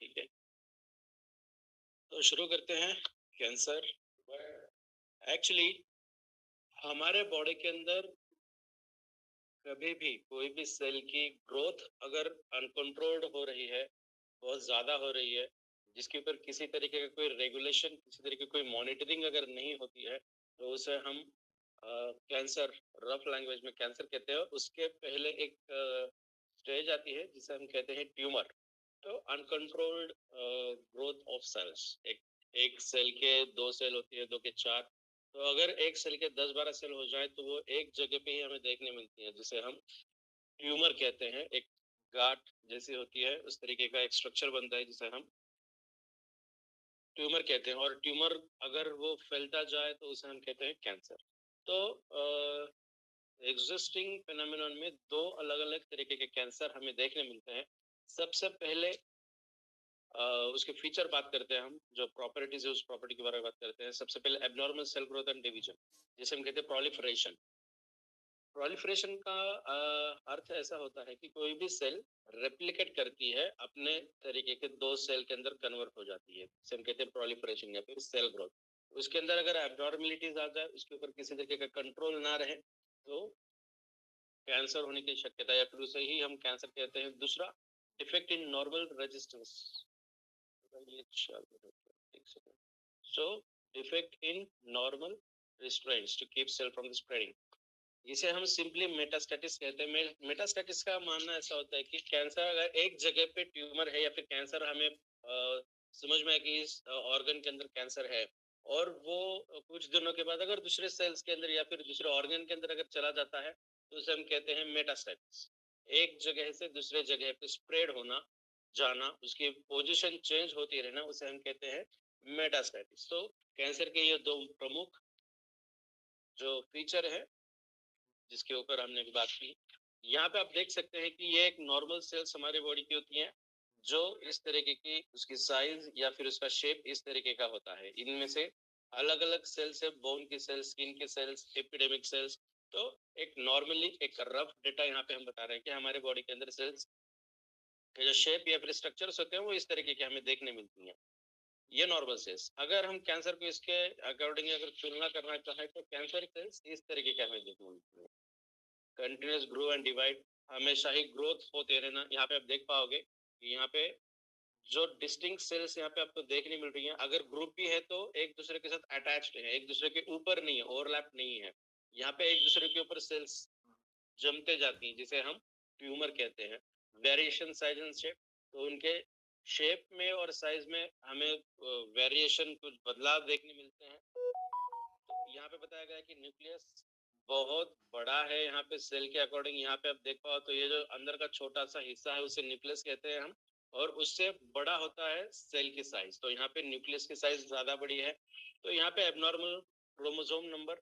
ठीक है, तो शुरू करते हैं। कैंसर एक्चुअली हमारे बॉडी के अंदर कभी भी कोई भी सेल की ग्रोथ अगर अनकंट्रोल्ड हो रही है, बहुत ज़्यादा हो रही है, जिसके ऊपर किसी तरीके का कोई रेगुलेशन, किसी तरीके की कोई मॉनिटरिंग अगर नहीं होती है, तो उसे हम कैंसर, रफ लैंग्वेज में कैंसर कहते हैं। उसके पहले एक स्टेज आती है जिसे हम कहते हैं ट्यूमर। तो अनकंट्रोल्ड ग्रोथ ऑफ सेल्स, एक एक सेल के दो सेल होती है, दो के चार। तो अगर एक सेल के 10-12 सेल हो जाए तो वो एक जगह पे ही हमें देखने मिलती है, जिसे हम ट्यूमर कहते हैं। एक गांठ जैसी होती है, उस तरीके का एक स्ट्रक्चर बनता है जिसे हम ट्यूमर कहते हैं। और ट्यूमर अगर वो फैलता जाए तो उसे हम कहते हैं कैंसर। तो एग्जिस्टिंग फिनोमेनन में दो अलग अलग तरीके के कैंसर हमें देखने मिलते हैं। सबसे पहले उसके फीचर बात करते हैं, हम जो प्रॉपर्टीज है उस प्रॉपर्टी के बारे में बात करते हैं। सबसे पहले abnormal cell growth and division, जिसे हम कहते हैं प्रोलिफरेशन। प्रोलिफरेशन का अर्थ ऐसा होता है कि कोई भी सेल रेप्लिकेट करती है, अपने तरीके के दो सेल के अंदर कन्वर्ट हो जाती है, जिसे हम कहते हैं प्रोलिफरेशन या फिर सेल ग्रोथ। उसके अंदर अगर एबनॉर्मेलिटीज आ जाए, उसके ऊपर किसी तरीके का कंट्रोल ना रहे, तो कैंसर होने की शक्यता, या फिर उसे ही हम कैंसर कहते हैं। दूसरा, defect in normal resistance. So defect in normal restraints to keep cell from spreading, जिसे हम सिंपली मेटास्टेटिस कहते हैं। मेटास्टेटिस का मानना ऐसा होता है कि कैंसर अगर एक जगह पे ट्यूमर है, या फिर कैंसर हमें समझ में है कि इस ऑर्गन के अंदर कैंसर है, और वो कुछ दिनों के बाद अगर दूसरे सेल्स के अंदर या फिर दूसरे ऑर्गन के अंदर अगर चला जाता है, तो उसे हम कहते हैं मेटास्टेटिस। एक जगह से दूसरे जगह पे स्प्रेड होना, जाना, उसकी पोजीशन चेंज होती रहना, उसे हम कहते हैं मेटास्टेटिस। तो कैंसर के ये दो प्रमुख जो फीचर है जिसके ऊपर हमने बात की, यहाँ पे आप देख सकते हैं कि ये एक नॉर्मल सेल्स हमारे बॉडी की होती हैं, जो इस तरीके की उसकी साइज या फिर उसका शेप इस तरीके का होता है। इनमें से अलग अलग सेल्स है, बोन की सेल्स, स्किन की सेल्स, एपिडेमिक सेल्स। तो एक नॉर्मली एक रफ डेटा यहाँ पे हम बता रहे हैं कि हमारे बॉडी के अंदर सेल्स के जो शेप या फिर स्ट्रक्चर्स होते हैं वो इस तरीके के हमें देखने मिलती हैं। ये नॉर्मल सेल्स। अगर हम कैंसर को इसके अकॉर्डिंग अगर तुलना करना चाहें, तो कैंसर सेल्स इस तरीके के हमें देखने मिलती हैं। कंटिन्यूस ग्रो एंड डिवाइड, हमेशा ही ग्रोथ होते रहना। यहाँ पे आप देख पाओगे कि यहाँ पे जो डिस्टिंक्ट सेल्स यहाँ पे आपको देखने मिल रही हैं, अगर ग्रुप भी है तो एक दूसरे के साथ अटैच्ड है, एक दूसरे के ऊपर नहीं है, ओवरलैप नहीं है। यहाँ पे एक दूसरे के ऊपर सेल्स जमते जाती हैं, जिसे हम ट्यूमर कहते हैं। वेरिएशन साइज एंड शेप, तो उनके शेप में और साइज में हमें वेरिएशन, कुछ बदलाव देखने मिलते हैं। तो यहाँ पे बताया गया है कि न्यूक्लियस बहुत बड़ा है यहाँ पे सेल के अकॉर्डिंग। यहाँ पे आप देख पाओ तो ये जो अंदर का छोटा सा हिस्सा है उसे न्यूक्लियस कहते हैं हम, और उससे बड़ा होता है सेल की साइज। तो यहाँ पे न्यूक्लियस की साइज ज्यादा बड़ी है। तो यहाँ पे एबनॉर्मल क्रोमोसोम नंबर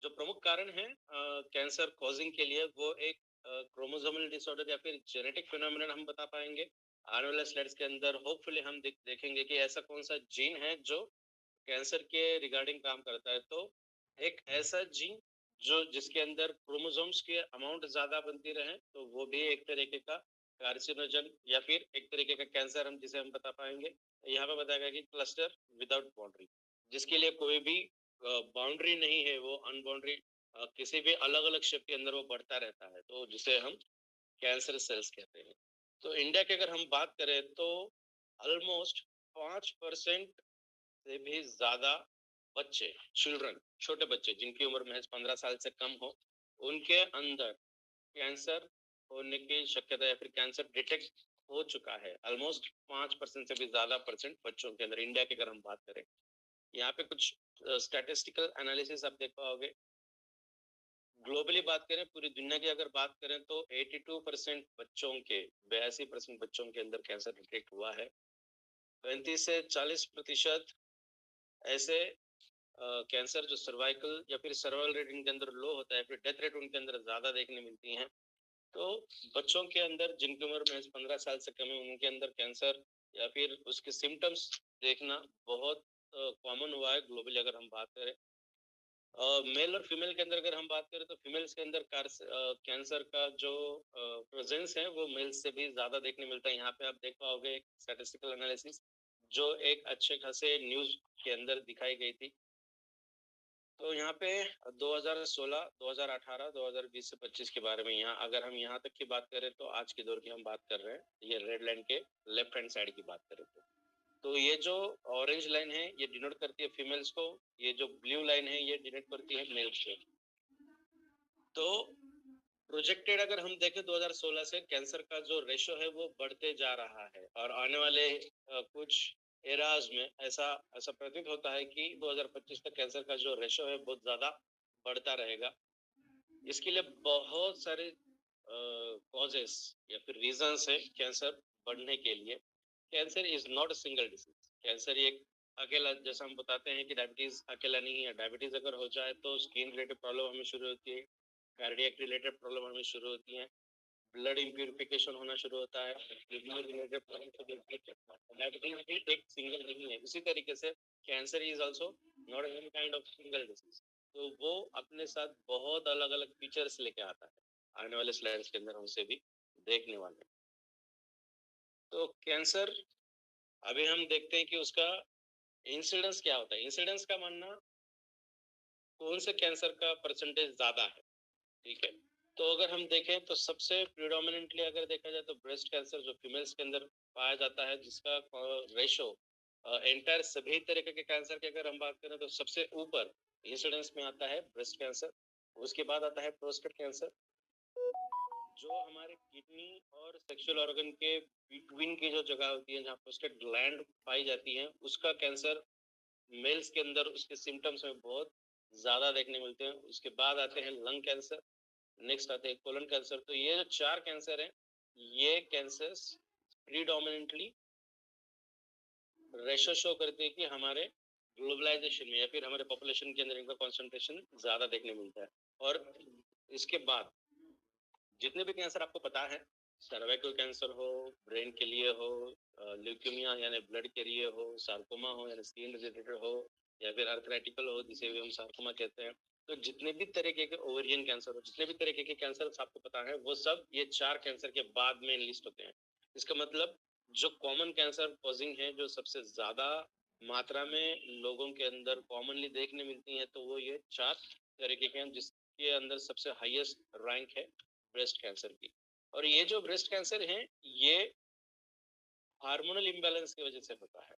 जो प्रमुख कारण है कैंसर कॉजिंग के लिए, वो एक क्रोमोसोमल डिसऑर्डर या फिर जेनेटिक फिनोमिनन हम बता पाएंगे। आने वाले स्लाइड्स के अंदर होपफुली हम देखेंगे कि ऐसा कौन सा जीन है जो कैंसर के रिगार्डिंग काम करता है। तो एक ऐसा जीन जो जिसके अंदर क्रोमोसोम्स के अमाउंट ज्यादा बनती रहे, तो वो भी एक तरीके का कार्सिनोजन या फिर एक तरीके का कैंसर हम जिसे हम बता पाएंगे। यहाँ पे बताया गया कि क्लस्टर विदाउट बाउंड्री, जिसके लिए कोई भी बाउंड्री नहीं है, वो अनबाउंड्री किसी भी अलग अलग शेप के अंदर वो बढ़ता रहता है, तो जिसे हम कैंसर सेल्स कहते हैं। तो इंडिया की अगर हम बात करें तो ऑलमोस्ट 5% से भी ज्यादा बच्चे, चिल्ड्रन, छोटे बच्चे जिनकी उम्र महज 15 साल से कम हो, उनके अंदर कैंसर होने की शक्यता या फिर कैंसर डिटेक्ट हो चुका है। ऑलमोस्ट 5% से भी ज्यादा परसेंट बच्चों के अंदर, इंडिया की अगर हम बात करें। यहाँ पे कुछ स्टैटिस्टिकल एनालिसिस आप देख पाओगे। ग्लोबली बात करें, पूरी दुनिया की अगर बात करें, तो 82% बच्चों के, 82% बच्चों के अंदर कैंसर डिटेक्ट हुआ है। 35 से 40% ऐसे कैंसर जो सर्वाइकल या फिर सर्वाइवल रेट इनके अंदर लो होता है, फिर डेथ रेट उनके अंदर ज्यादा देखने मिलती हैं। तो बच्चों के अंदर जिनकी उम्र महज 15 साल से कम है, उनके अंदर कैंसर या फिर उसके सिम्टम्स देखना बहुत कॉमन हुआ है ग्लोबली अगर हम बात करें। मेल और फीमेल के अंदर अगर हम बात करें तो फीमेल्स के अंदर कैंसर का जो प्रेजेंस है वो मेल्स से भी ज्यादा देखने मिलता है। यहाँ पे आप देख पाओगे एक स्टैटिस्टिकल एनालिसिस जो एक अच्छे खासे न्यूज के अंदर दिखाई गई थी। तो यहाँ पे 2016, 2018, 2020 से 25 के बारे में, यहाँ अगर हम यहाँ तक की बात करें तो आज के दौर की हम बात कर रहे हैं, ये रेड लाइन के लेफ्ट हैंड साइड की बात करें तो ये जो ऑरेंज लाइन है ये डिनोट करती है फीमेल्स को, ये जो ब्लू लाइन है ये डिनोट करती है मेल्स को। तो प्रोजेक्टेड अगर हम देखें 2016 से कैंसर का जो रेशो है वो बढ़ते जा रहा है और आने वाले कुछ एराज में ऐसा ऐसा प्रतीत होता है कि 2025 तक कैंसर का जो रेशो है बहुत ज्यादा बढ़ता रहेगा। इसके लिए बहुत सारे कॉजेस या फिर रीजंस है कैंसर बढ़ने के लिए। Cancer is not a single disease. Cancer एक अकेला, जैसा हम बताते हैं कि डायबिटीज अकेला नहीं है। डायबिटीज अगर हो जाए तो स्किन रिलेटेड प्रॉब्लम हमें शुरू होती है, कार्डियक रिलेटेड प्रॉब्लम हमें शुरू होती है, ब्लड इम्प्यूरिफिकेशन होना शुरू होता है, किडनी रिलेटेड प्रॉब्लम शुरू होती है। डायबिटीज भी एक सिंगल नहीं है। उसी तरीके से cancer is also not any kind of single disease. तो वो अपने साथ बहुत अलग अलग फीचर्स लेके आता है। आने वाले स्लाइड्स के अंदर हम उसे भी देखने वाले हैं। तो कैंसर अभी हम देखते हैं कि उसका इंसिडेंस क्या होता है। इंसिडेंस का मानना कौन से कैंसर का परसेंटेज ज्यादा है, ठीक है। तो अगर हम देखें तो सबसे प्रिडोमिनेंटली अगर देखा जाए तो ब्रेस्ट कैंसर जो फीमेल्स के अंदर पाया जाता है, जिसका रेशो एंटायर सभी तरीके के कैंसर की अगर हम बात करें तो सबसे ऊपर इंसिडेंस में आता है ब्रेस्ट कैंसर। उसके बाद आता है प्रोस्टेट कैंसर, जो हमारे किडनी और सेक्सुअल ऑर्गन के बिटवीन की जो जगह होती है जहाँ प्रोस्टेट ग्लैंड पाई जाती है, उसका कैंसर मेल्स के अंदर उसके सिम्टम्स में बहुत ज्यादा देखने मिलते हैं। उसके बाद आते हैं लंग कैंसर, नेक्स्ट आते हैं कोलन कैंसर। तो ये जो 4 कैंसर हैं, ये कैंसर्स प्रीडोमिनेंटली रेशो शो करते हैं कि हमारे ग्लोबलाइजेशन में या फिर हमारे पॉपुलेशन के अंदर इनका कॉन्सेंट्रेशन ज्यादा देखने मिलता है। और इसके बाद जितने भी कैंसर आपको पता है, सर्वाइकल कैंसर हो, ब्रेन के लिए हो, ल्यूकेमिया यानी ब्लड के लिए हो, सार्कोमा हो यानी स्किन रिलेटेड हो, या फिर आर्थराइटिकल हो जिसे भी हम सार्कोमा कहते हैं, तो जितने भी तरीके के ओवेरियन कैंसर हो, जितने भी तरीके के कैंसर आपको पता है, वो सब ये 4 कैंसर के बाद में लिस्ट होते हैं। इसका मतलब जो कॉमन कैंसर कॉजिंग है, जो सबसे ज्यादा मात्रा में लोगों के अंदर कॉमनली देखने मिलती है, तो वो ये 4 तरीके के हैं, जिसके अंदर सबसे हाईएस्ट रैंक है ब्रेस्ट कैंसर की। और ये जो ब्रेस्ट कैंसर है ये हार्मोनल इम्बैलेंस की वजह से होता है,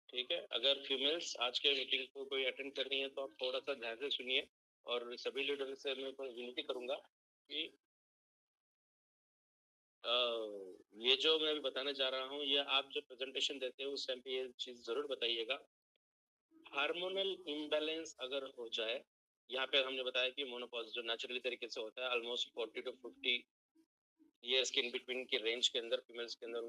ठीक है। अगर फीमेल्स आज के मीटिंग को कोई अटेंड कर रही है तो आप थोड़ा सा ध्यान से सुनिए, और सभी लीडर से मैं विनती करूंगा कि ये जो मैं अभी बताने जा रहा हूँ, ये आप जो प्रेजेंटेशन देते हैं उस टाइम पे ये चीज जरूर बताइएगा। हार्मोनल इम्बैलेंस अगर हो जाए, यहाँ पे हमने बताया कि मोनोपॉज जो नेचुरली तरीके से होता है ऑलमोस्ट 40 to 50 ईयर्स के इन बिटवीन की रेंज के अंदर फीमेल्स के अंदर